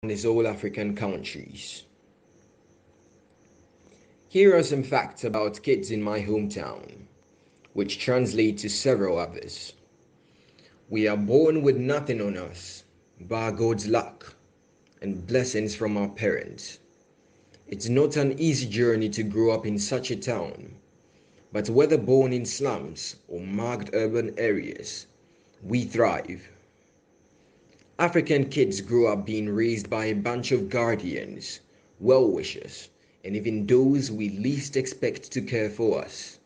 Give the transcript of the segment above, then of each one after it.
these all African countries. Here are some facts about kids in my hometown, which translate to several others. We are born with nothing on us, bar God's luck and blessings from our parents. It's not an easy journey to grow up in such a town, but whether born in slums or marked urban areas, we thrive. African kids grow up being raised by a bunch of guardians, well-wishers, and even those we least expect to care for us.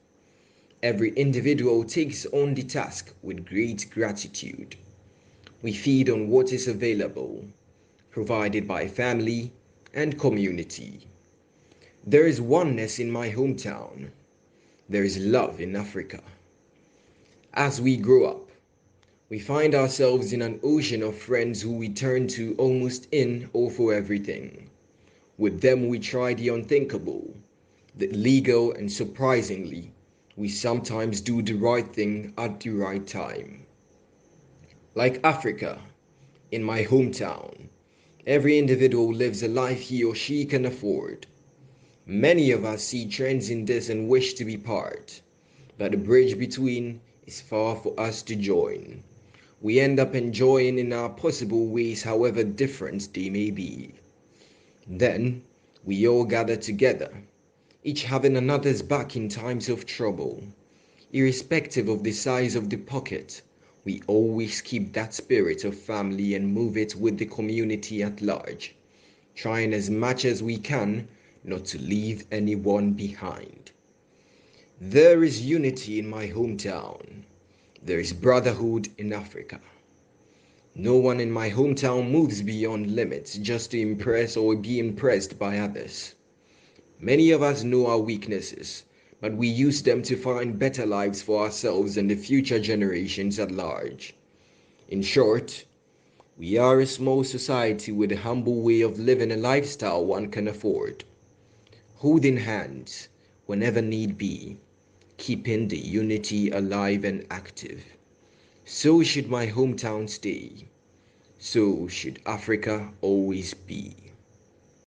Every individual takes on the task with great gratitude. We feed on what is available, provided by family and community. There is oneness in my hometown. There is love in Africa. As we grow up, we find ourselves in an ocean of friends who we turn to almost in or for everything. With them we try the unthinkable, the illegal, and surprisingly, we sometimes do the right thing at the right time. Like Africa, in my hometown, every individual lives a life he or she can afford. Many of us see trends in this and wish to be part, but the bridge between is far for us to join. We end up enjoying in our possible ways, however different they may be. Then, we all gather together, each having another's back in times of trouble. Irrespective of the size of the pocket, we always keep that spirit of family and move it with the community at large, trying as much as we can not to leave anyone behind. There is unity in my hometown. There is brotherhood in Africa. No one in my hometown moves beyond limits just to impress or be impressed by others. Many of us know our weaknesses, but we use them to find better lives for ourselves and the future generations at large. In short, we are a small society with a humble way of living a lifestyle one can afford, holding hands whenever need be, keeping the unity alive and active. So should my hometown stay. So should Africa always be.